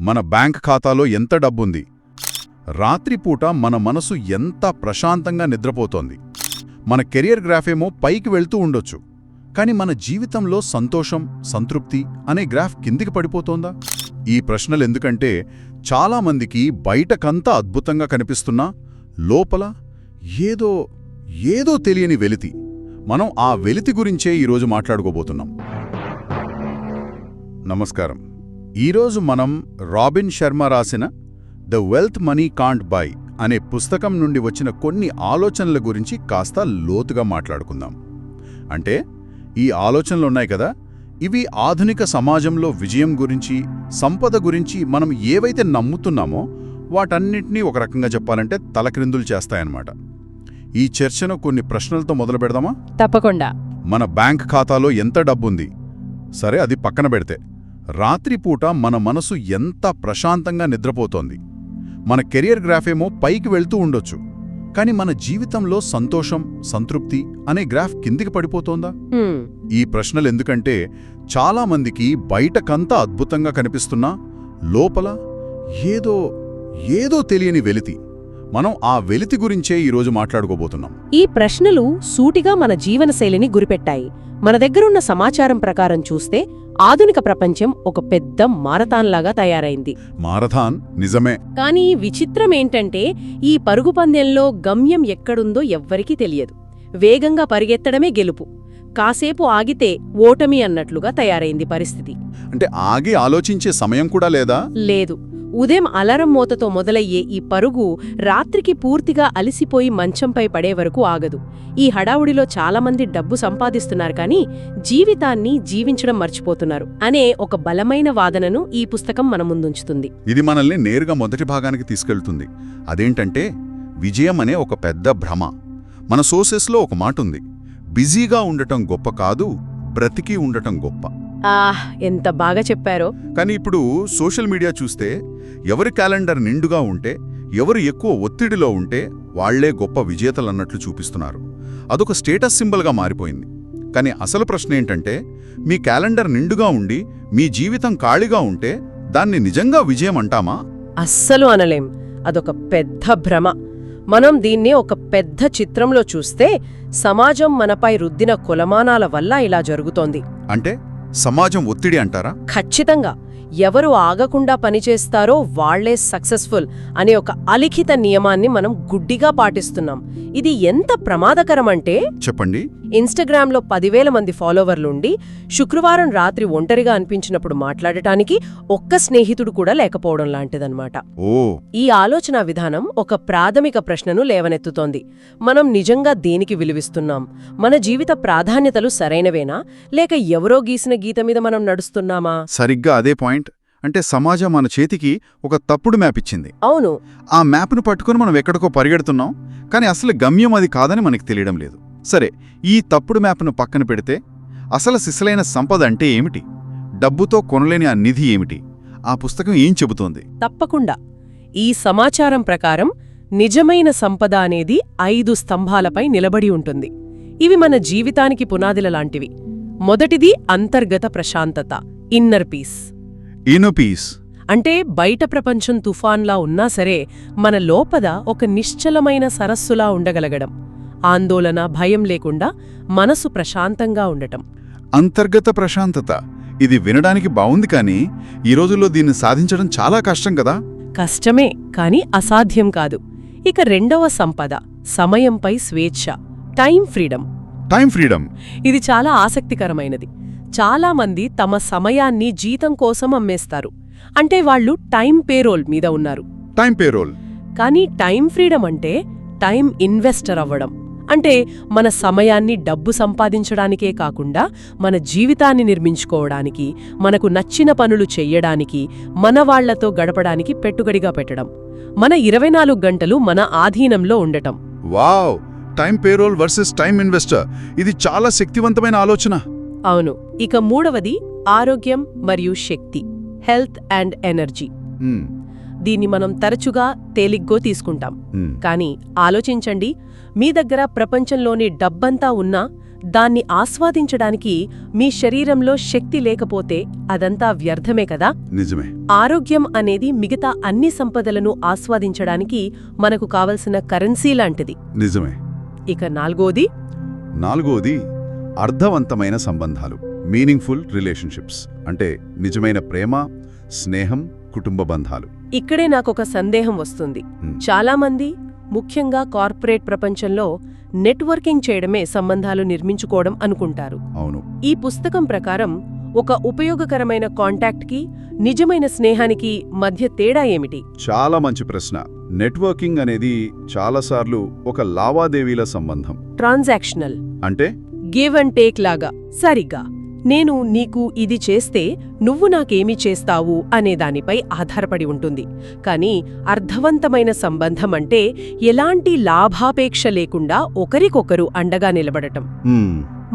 మన బ్యాంక్ ఖాతాలో ఎంత డబ్బుంది, రాత్రిపూట మన మనసు ఎంత ప్రశాంతంగా నిద్రపోతోంది, మన కెరియర్ గ్రాఫేమో పైకి వెళ్తూ ఉండొచ్చు, కాని మన జీవితంలో సంతోషం, సంతృప్తి అనే గ్రాఫ్ కిందికి పడిపోతోందా? ఈ ప్రశ్నలెందుకంటే చాలామందికి బయటకంతా అద్భుతంగా కనిపిస్తున్నా లోపల ఏదో తెలియని వెలితి. మనం ఆ వెలితి గురించే ఈరోజు మాట్లాడుకోబోతున్నాం. నమస్కారం. ఈరోజు మనం రాబిన్ శర్మ రాసిన the wealth money can't by అనే పుస్తకం నుండి వచ్చిన కొన్ని ఆలోచనల గురించి కాస్త లోతుగా మాట్లాడుకుందాం. అంటే ఈ ఆలోచనలున్నాయి కదా, ఇవి ఆధునిక సమాజంలో విజయం గురించి, సంపద గురించి మనం ఏవైతే నమ్ముతున్నామో వాటన్నిటినీ ఒక రకంగా చెప్పాలంటే తలక్రిందులు చేస్తాయన్నమాట. ఈ చర్చను కొన్ని ప్రశ్నలతో మొదలు పెడదామా? తప్పకుండా. మన బ్యాంక్ ఖాతాలో ఎంత డబ్బుంది, సరే అది పక్కన పెడితే రాత్రిపూట మన మనసు ఎంత ప్రశాంతంగా నిద్రపోతోంది, మన కెరియర్ గ్రాఫేమో పైకి వెళ్తూ ఉండొచ్చు, కాని మన జీవితంలో సంతోషం, సంతృప్తి అనే గ్రాఫ్ కిందికి పడిపోతోందా? ఈ ప్రశ్నలెందుకంటే చాలామందికి బయటకంతా అద్భుతంగా కనిపిస్తున్నా లోపల ఏదో తెలియని వెలితి. మనం ఆ వెలితి గురించే ఈరోజు మాట్లాడుకోబోతున్నాం. ఈ ప్రశ్నలు సూటిగా మన జీవనశైలిని గురిపెట్టాయి. మన దగ్గరున్న సమాచారం ప్రకారం చూస్తే ఆధునిక ప్రపంచం ఒక పెద్ద మారథాన్లాగా తయారైంది. మారథాన్ నిజమే. కానీ విచిత్రమేంటంటే ఈ పరుగు పందెంలో గమ్యం ఎక్కడుందో ఎవ్వరికీ తెలియదు. వేగంగా పరిగెత్తడమే గెలుపు, కాసేపు ఆగితే ఓటమి అన్నట్లుగా తయారైంది పరిస్థితి. అంటే ఆగి ఆలోచించే సమయం కూడా లేదా? లేదు. ఉదయం అలారం మోతతో మొదలయ్యే ఈ పరుగు రాత్రికి పూర్తిగా అలిసిపోయి మంచంపై పడే వరకు ఆగదు. ఈ హడావుడిలో చాలామంది డబ్బు సంపాదిస్తున్నారు కానీ జీవితాన్ని జీవించడం మర్చిపోతున్నారు అనే ఒక బలమైన వాదనను ఈ పుస్తకం మన ముందుంచుతుంది. ఇది మనల్ని నేరుగా మొదటి భాగానికి తీసుకెళ్తుంది. అదేంటంటే విజయం అనే ఒక పెద్ద భ్రమ. మన సోర్సెస్లో ఒక మాటుంది, బిజీగా ఉండటం గొప్ప కాదు, బ్రతికి ఉండటం గొప్ప. ఎంత బాగా చెప్పారో. కానీ ఇప్పుడు సోషల్ మీడియా చూస్తే ఎవరి క్యాలెండర్ నిండుగా ఉంటే, ఎవరు ఎక్కువ ఒత్తిడిలో ఉంటే వాళ్లే గొప్ప విజేతలన్నట్లు చూపిస్తున్నారు. అదొక స్టేటస్ సింబల్గా మారిపోయింది. కానీ అసలు ప్రశ్న ఏంటంటే, మీ క్యాలెండర్ నిండుగా ఉండి మీ జీవితం ఖాళీగా ఉంటే దాన్ని నిజంగా విజయం అంటామా? అస్సలు అనలేం. అదొక పెద్ద భ్రమ. మనం దీన్ని ఒక పెద్ద చిత్రంలో చూస్తే సమాజం మనపై రుద్దిన కొలమానాల వల్ల ఇలా జరుగుతోంది. అంటే సమాజం ఒత్తిడి అంటారా? ఖచ్చితంగా. ఎవరు ఆగకుండా పనిచేస్తారో వాళ్లే సక్సెస్ఫుల్ అనే ఒక అలిఖిత నియమాన్ని మనం గుడ్డిగా పాటిస్తున్నాం. ఇది ఎంత ప్రమాదకరమంటే, చెప్పండి, ఇన్స్టాగ్రామ్లో 10,000 మంది ఫాలోవర్లుండి శుక్రవారం రాత్రి ఒంటరిగా అనిపించినప్పుడు మాట్లాడటానికి ఒక్క స్నేహితుడు కూడా లేకపోవడం లాంటిదన్నమాట. ఈ ఆలోచన విధానం ఒక ప్రాథమిక ప్రశ్నను లేవనెత్తుతోంది. మనం నిజంగా దేనికి విలువిస్తున్నాం? మన జీవిత ప్రాధాన్యతలు సరైనవేనా, లేక ఎవరో గీసిన గీత మీద మనం నడుస్తున్నామా? సరిగ్గా అదే పాయింట్. అంటే సమాజం మన చేతికి ఒక తప్పుడు మ్యాప్ ఇచ్చింది. అవును. ఆ మ్యాప్ను పట్టుకుని మనం ఎక్కడికో పరిగెడుతున్నాం, కానీ అసలు గమ్యం అది కాదని మనకి తెలియడం లేదు. సరే, ఈ తప్పుడు మ్యాప్ను పక్కన పెడితే అసలు సిసలైన సంపద అంటే ఏమిటి? డబ్బుతో కొనలేని ఆ నిధి ఏమిటి? ఆ పుస్తకం ఏం చెబుతోంది? తప్పకుండా. ఈ సమాచారం ప్రకారం నిజమైన సంపద అనేది 5 స్తంభాలపై నిలబడి ఉంటుంది. ఇవి మన జీవితానికి పునాదిల లాంటివి. మొదటిది అంతర్గత ప్రశాంతత, ఇన్నర్ పీస్. అంటే బయట ప్రపంచం తుఫాన్లా ఉన్నా సరే మన లోపల ఒక నిశ్చలమైన సరస్సులా ఉండగలగడం. ఆందోళన, భయం లేకుండా మనసు ప్రశాంతంగా ఉండటం. అంతర్గత ప్రశాంతత. ఇది వినడానికి బావుంది, కానీ ఈ రోజుల్లో దీన్ని సాధించడం చాలా కష్టం కదా? కష్టమే, కాని అసాధ్యం కాదు. ఇక రెండవ సంపద, సమయంపై స్వేచ్ఛ, టైం ఫ్రీడమ్. ఇది చాలా ఆసక్తికరమైనది. చాలామంది తమ సమయాన్ని జీతం కోసం అమ్మేస్తారు. అంటే వాళ్ళు టైం పేరోల్ మీద ఉన్నారు. కానీ టైం ఫ్రీడమ్ అంటే టైం ఇన్వెస్టర్ అవ్వడం. అంటే మన సమయాన్ని డబ్బు సంపాదించడానికే కాకుండా మన జీవితాన్ని నిర్మించుకోవడానికి, మనకు నచ్చిన పనులు చెయ్యడానికి, మన వాళ్లతో గడపడానికి పెట్టుబడిగా పెట్టడం. మన 24 గంటలు మన ఆధీనంలో ఉండటం. Wow! Time payroll versus time investor. ఇది చాలా శక్తివంతమైన ఆలోచన. అవును. ఇక మూడవది ఆరోగ్యం మరియు శక్తి, హెల్త్ అండ్ ఎనర్జీ. దీన్ని మనం తరచుగా తేలిగ్గా తీసుకుంటాం. కానీ ఆలోచించండి, మీ దగ్గర ప్రపంచంలోని డబ్బంతా ఉన్నా దాన్ని ఆస్వాదించడానికి మీ శరీరంలో శక్తి లేకపోతే అదంతా వ్యర్థమే కదా. నిజమే. ఆరోగ్యం అనేది మిగతా అన్ని సంపదలను ఆస్వాదించడానికి మనకు కావలసిన కరెన్సీ లాంటిది. నిజమే. ఇక నాలుగోది అర్థవంతమైన సంబంధాలు, మీనింగ్ఫుల్ రిలేషన్షిప్స్. అంటే నిజమైన ప్రేమ, స్నేహం, కుటుంబ బంధాలు. ఇక్కడే నాకొక సందేహం వస్తుంది. చాలామంది, ముఖ్యంగా కార్పొరేట్ ప్రపంచంలో నెట్వర్కింగ్ చేయడమే సంబంధాలు నిర్మించుకోవడం అనుకుంటారు. అవును. ఈ పుస్తకం ప్రకారం ఒక ఉపయోగకరమైన కాంటాక్ట్కి, నిజమైన స్నేహానికి మధ్య తేడా ఏమిటి? చాలా మంచి ప్రశ్న. నెట్వర్కింగ్ అనేది చాలాసార్లు ఒక లావాదేవీల సంబంధం. ట్రాన్సాక్షనల్ అంటే గివ్ అండ్ టేక్ లాగా. సరిగ్గా, నేను నీకు ఇది చేస్తే నువ్వు నాకేమి చేస్తావు అనే దానిపై ఆధారపడి ఉంటుంది. కానీ అర్థవంతమైన సంబంధం అంటే ఎలాంటి లాభాపేక్ష లేకుండా ఒకరికొకరు అండగా నిలబడటం.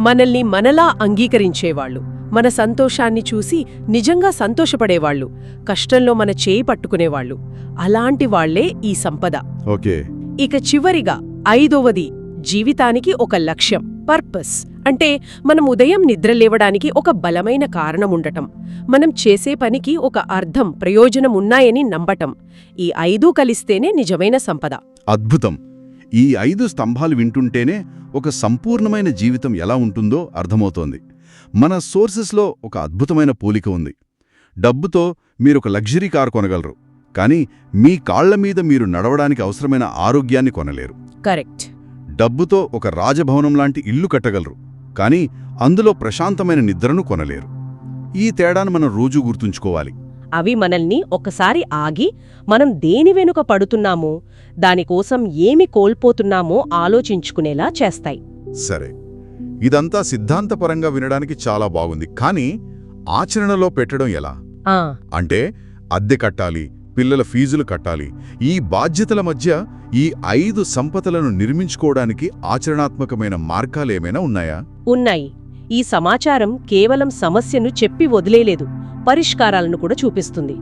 మనల్ని మనలా అంగీకరించేవాళ్లు, మన సంతోషాన్ని చూసి నిజంగా సంతోషపడేవాళ్లు, కష్టంలో మన చేయి పట్టుకునేవాళ్లు, అలాంటి వాళ్లే ఈ సంపద. ఓకే. ఇక చివరిగా 5వది, జీవితానికి ఒక లక్ష్యం, పర్పస్. అంటే మనం ఉదయం నిద్రలేవడానికి ఒక బలమైన కారణముండటం, మనం చేసే పనికి ఒక అర్థం, ప్రయోజనం ఉన్నాయని నమ్మటం. ఈ 5 కలిస్తేనే నిజమైన సంపద. అద్భుతం. ఈ 5 స్తంభాలు వింటుంటేనే ఒక సంపూర్ణమైన జీవితం ఎలా ఉంటుందో అర్థమవుతోంది. మన సోర్సెస్లో ఒక అద్భుతమైన పోలిక ఉంది. డబ్బుతో మీరొక లగ్జరీ కారు కొనగలరు, కానీ మీ కాళ్ల మీద మీరు నడవడానికి అవసరమైన ఆరోగ్యాన్ని కొనలేరు. కరెక్ట్. డబ్బుతో ఒక రాజభవనం లాంటి ఇల్లు కట్టగలరు, కానీ అందులో ప్రశాంతమైన నిద్రను కొనలేరు. ఈ తేడాను మనం రోజూ గుర్తుంచుకోవాలి. అవి మనల్ని ఒకసారి ఆగి, మనం దేని వెనుక పడుతున్నామో, దానికోసం ఏమి కోల్పోతున్నామో ఆలోచించుకునేలా చేస్తాయి. సరే, ఇదంతా సిద్ధాంతపరంగా వినడానికి చాలా బాగుంది, కానీ ఆచరణలో పెట్టడం ఎలా? అంటే అద్దె కట్టాలి, పిల్లల ఫీజులు కట్టాలి, ఈ బాధ్యతల మధ్య ఈ 5 సంపదలను నిర్మించుకోవడానికి ఆచరణాత్మకమైన మార్గాలేమైనా ఉన్నాయా? ఉన్నాయి. ఈ సమాచారం కేవలం సమస్యను చెప్పి వదిలేలేదు, పరిష్కారాలను కూడా చూపిస్తుంది.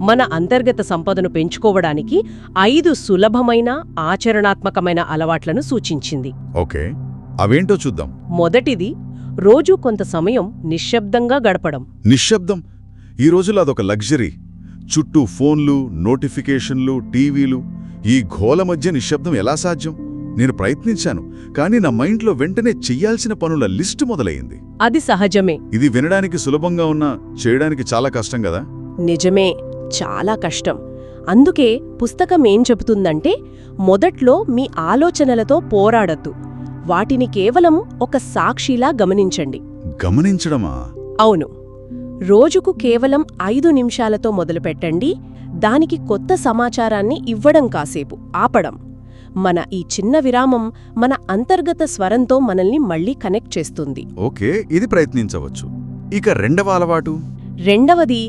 మన అంతర్గత సంపదను పెంచుకోవడానికి 5 సులభమైన, ఆచరణాత్మకమైన అలవాట్లను సూచించింది. ఓకే, అవేంటో చూద్దాం. మొదటిది, రోజూ కొంత సమయం నిశ్శబ్దంగా గడపడం. నిశ్శబ్దం ఈ రోజుల్లో అదొక లగ్జరీ. చుట్టూ ఫోన్లు, నోటిఫికేషన్లు, టీవీలు. ఈ ఘోల మధ్య నిశ్శబ్దం ఎలా సాధ్యం? నేను ప్రయత్నించాను, కానీ నా మైండ్లో వెంటనే చెయ్యాల్సిన పనుల లిస్టు మొదలయ్యింది. అది సహజమే. ఇది వినడానికి సులభంగా ఉన్నా చేయడానికి చాలా కష్టం కదా? నిజమే, చాలా కష్టం. అందుకే పుస్తకం ఏం చెబుతుందంటే, మొదట్లో మీ ఆలోచనలతో పోరాడద్దు, వాటిని కేవలం ఒక సాక్షిలా గమనించండి. గమనించడమా? అవును. రోజుకు కేవలం 5 నిమిషాలతో మొదలుపెట్టండి. దానికి కొత్త సమాచారాన్ని ఇవ్వడం, కాసేపు ఆపడం. మన ఈ చిన్న విరామం మన అంతర్గత స్వరంతో మనల్ని మళ్లీ కనెక్ట్ చేస్తుంది. ఓకే, ఇది ప్రయత్నించవచ్చు. ఇక రెండవ అలవాటు? రెండవది,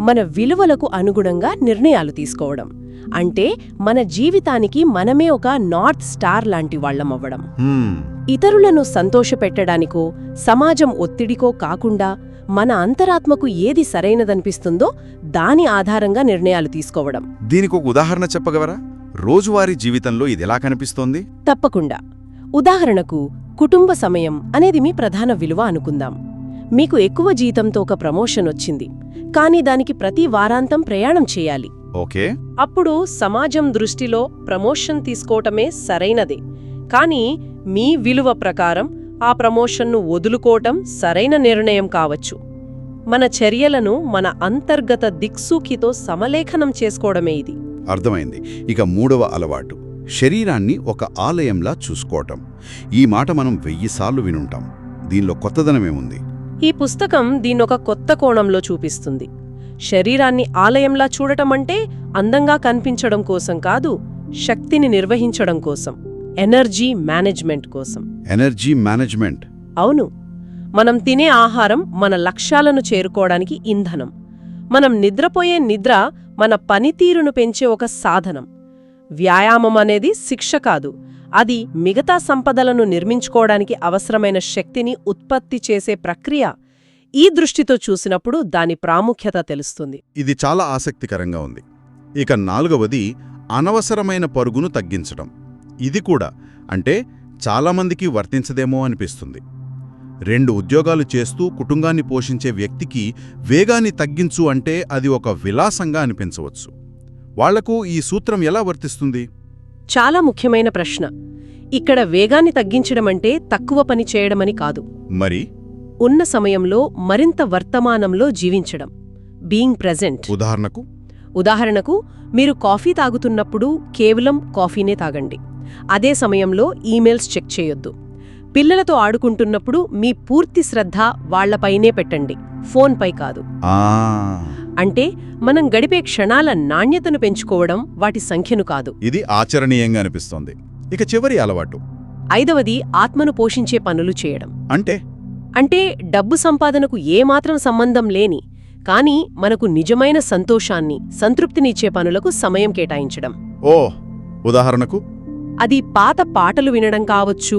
మన విలువలకు అనుగుణంగా నిర్ణయాలు తీసుకోవడం. అంటే మన జీవితానికి మనమే ఒక నార్త్ స్టార్ లాంటి వాళ్లమవ్వడం. ఇతరులను సంతోషపెట్టడానికో, సమాజం ఒత్తిడికో కాకుండా మన అంతరాత్మకు ఏది సరైనదనిపిస్తుందో దాని ఆధారంగా నిర్ణయాలు తీసుకోవడం. దీనికొక ఉదాహరణ చెప్పగలరా? రోజువారీ జీవితంలో ఇదెలా కనిపిస్తోంది? తప్పకుండా. ఉదాహరణకు, కుటుంబ సమయం అనేది మీ ప్రధాన విలువ అనుకుందాం. మీకు ఎక్కువ జీతంతో ఒక ప్రమోషన్ వచ్చింది, కానీ దానికి ప్రతి వారాంతం ప్రయాణం చేయాలి. ఓకే. అప్పుడు సమాజం దృష్టిలో ప్రమోషన్ తీసుకోవటమే సరైనదే, కానీ మీ విలువ ప్రకారం ఆ ప్రమోషన్ను వదులుకోవటం సరైన నిర్ణయం కావచ్చు. మన చర్యలను మన అంతర్గత దిక్సూకితో సమలేఖనం చేసుకోవడమే ఇది. అర్థమైంది. ఇక మూడవ అలవాటు, శరీరాన్ని ఒక ఆలయంలా చూసుకోవటం. ఈ మాట మనం 1000 సార్లు వినుంటాం. దీనిలో కొత్తదనమేముంది? ఈ పుస్తకం దీన్నొక కొత్త కోణంలో చూపిస్తుంది. శరీరాన్ని ఆలయంలా చూడటమంటే అందంగా కనిపించడం కోసం కాదు, శక్తిని నిర్వహించడం కోసం, ఎనర్జీ మేనేజ్మెంట్ కోసం. Energy management? అవును. మనం తినే ఆహారం మన లక్ష్యాలను చేరుకోవడానికి ఇంధనం. మనం నిద్రపోయే నిద్ర మన పనితీరును పెంచే ఒక సాధనం. వ్యాయామం అనేది శిక్ష కాదు, అది మిగతా సంపదలను నిర్మించుకోవడానికి అవసరమైన శక్తిని ఉత్పత్తి చేసే ప్రక్రియ. ఈ దృష్టితో చూసినప్పుడు దాని ప్రాముఖ్యత తెలుస్తుంది. ఇది చాలా ఆసక్తికరంగా ఉంది. ఇక 4వది, అనవసరమైన పరుగును తగ్గించడం. ఇది కూడా అంటే చాలామందికి వర్తించదేమో అనిపిస్తుంది. 2 ఉద్యోగాలు చేస్తూ కుటుంబాన్ని పోషించే వ్యక్తికి వేగాన్ని తగ్గించు అంటే అది ఒక విలాసంగా అనిపించవచ్చు. వాళ్లకు ఈ సూత్రం ఎలా వర్తిస్తుంది? చాలా ముఖ్యమైన ప్రశ్న. ఇక్కడ వేగాన్ని తగ్గించడమంటే తక్కువ పని చేయడమని కాదు. మరి ఉన్న సమయంలో మరింత వర్తమానంలో జీవించడం, బీయింగ్ ప్రెజెంట్. ఉదాహరణకు మీరు కాఫీ తాగుతున్నప్పుడు కేవలం కాఫీనే తాగండి. అదే సమయంలో ఈమెయిల్స్ చెక్ చేయొద్దు. పిల్లలతో ఆడుకుంటున్నప్పుడు మీ పూర్తి శ్రద్ధ వాళ్లపైనే పెట్టండి, ఫోన్పై కాదు. అంటే మనం గడిపే క్షణాల నాణ్యతను పెంచుకోవడం, వాటి సంఖ్యను కాదు. ఇది ఆచరణీయంగా అనిపిస్తోంది. ఇక చివరి అలవాటు, 5వది ఆత్మను పోషించే పనులు చేయడం. అంటే డబ్బు సంపాదనకు ఏమాత్రం సంబంధం లేని, కానీ మనకు నిజమైన సంతోషాన్ని, సంతృప్తినిచ్చే పనులకు సమయం కేటాయించడం. ఉదాహరణకు అది పాత పాటలు వినడం కావచ్చు,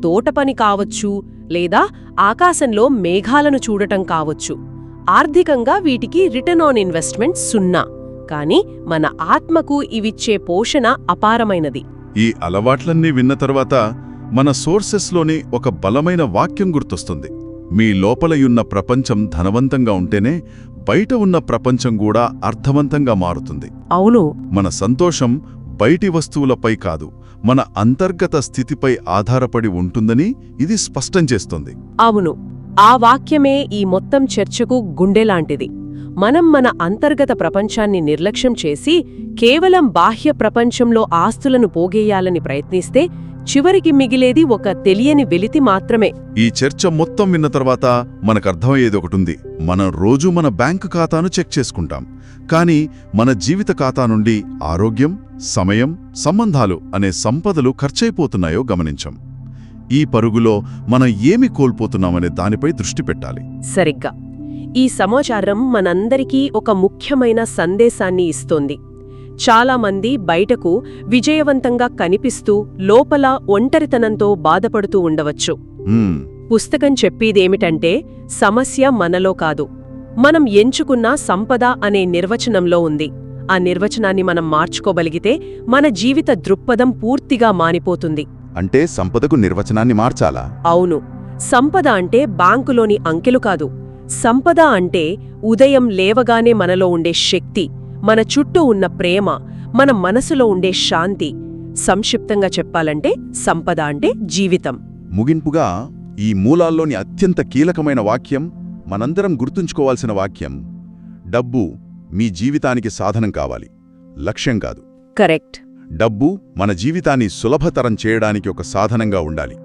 తోట పని కావచ్చు, లేదా ఆకాశంలో మేఘాలను చూడటం కావచ్చు. ఆర్థికంగా వీటికి రిటర్న్ ఆన్ ఇన్వెస్ట్మెంట్ 0, కానీ మన ఆత్మకు ఇవిచ్చే పోషణ అపారమైనది. ఈ అలవాట్లన్నీ విన్న తర్వాత మన సోర్సెస్లోని ఒక బలమైన వాక్యం గుర్తొస్తుంది. మీ లోపలయున్న ప్రపంచం ధనవంతంగా ఉంటేనే బయట ఉన్న ప్రపంచం కూడా అర్థవంతంగా మారుతుంది. అవును. మన సంతోషం బయటి వస్తువులపై కాదు, మన అంతర్గత స్థితిపై ఆధారపడి ఉంటుందని ఇది స్పష్టం చేస్తుంది. అవును, ఆ వాక్యమే ఈ మొత్తం చర్చకు గుండెలాంటిది. మనం మన అంతర్గత ప్రపంచాన్ని నిర్లక్ష్యం చేసి కేవలం బాహ్య ప్రపంచంలో ఆస్తులను పోగేయాలని ప్రయత్నిస్తే చివరికి మిగిలేది ఒక తెలియని వెలితి మాత్రమే. ఈ చర్చ మొత్తం విన్న తర్వాత మనకర్థమయ్యేది ఒకటుంది. మనం రోజూ మన బ్యాంకు ఖాతాను చెక్ చేసుకుంటాం, కానీ మన జీవిత ఖాతా నుండి ఆరోగ్యం, సమయం, సంబంధాలు అనే సంపదలు ఖర్చయిపోతున్నాయో గమనించం. ఈ పరుగులో మనం ఏమి కోల్పోతున్నామనే దానిపై దృష్టి పెట్టాలి. సరిగ్గా. ఈ సమాచారం మనందరికీ ఒక ముఖ్యమైన సందేశాన్ని ఇస్తోంది. చాలామంది బయటకు విజయవంతంగా కనిపిస్తూ లోపల ఒంటరితనంతో బాధపడుతూ ఉండవచ్చు. పుస్తకం చెప్పేదేమిటంటే, సమస్య మనలో కాదు, మనం ఎంచుకున్న సంపద అనే నిర్వచనంలో ఉంది. ఆ నిర్వచనాన్ని మనం మార్చుకోగలిగితే మన జీవిత దృక్పథం పూర్తిగా మానిపోతుంది. అంటే సంపదకు నిర్వచనాన్ని మార్చాలా? అవును. సంపద అంటే బ్యాంకులోని అంకెలు కాదు. సంపద అంటే ఉదయం లేవగానే మనలో ఉండే శక్తి, మన చుట్టూ ఉన్న ప్రేమ, మన మనసులో ఉండే శాంతి. సంక్షిప్తంగా చెప్పాలంటే సంపద అంటే జీవితం. ముగింపుగా ఈ మూలాల్లోని అత్యంత కీలకమైన వాక్యం, మనందరం గుర్తుంచుకోవాల్సిన వాక్యం: డబ్బు మీ జీవితానికి సాధనం కావాలి, లక్ష్యం కాదు. కరెక్ట్. డబ్బు మన జీవితాన్ని సులభతరం చేయడానికి ఒక సాధనంగా ఉండాలి,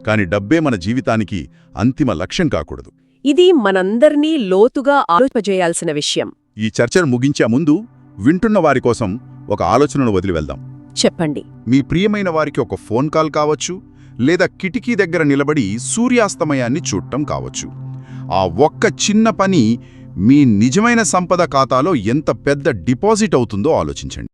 కాని డబ్బే మన జీవితానికి అంతిమ లక్ష్యం కాకూడదు. ఇది మనందర్నీ లోతుగా ఆలోచింపజేయాల్సిన విషయం. ఈ చర్చను ముగించే ముందు వింటున్న వారి కోసం ఒక ఆలోచనను వదిలివెళ్దాం. చెప్పండి. మీ ప్రియమైన వారికి ఒక ఫోన్ కాల్ కావచ్చు, లేదా కిటికీ దగ్గర నిలబడి సూర్యాస్తమయాన్ని చూడటం కావచ్చు. ఆ ఒక్క చిన్న పని మీ నిజమైన సంపద ఖాతాలో ఎంత పెద్ద డిపాజిట్ అవుతుందో ఆలోచించండి.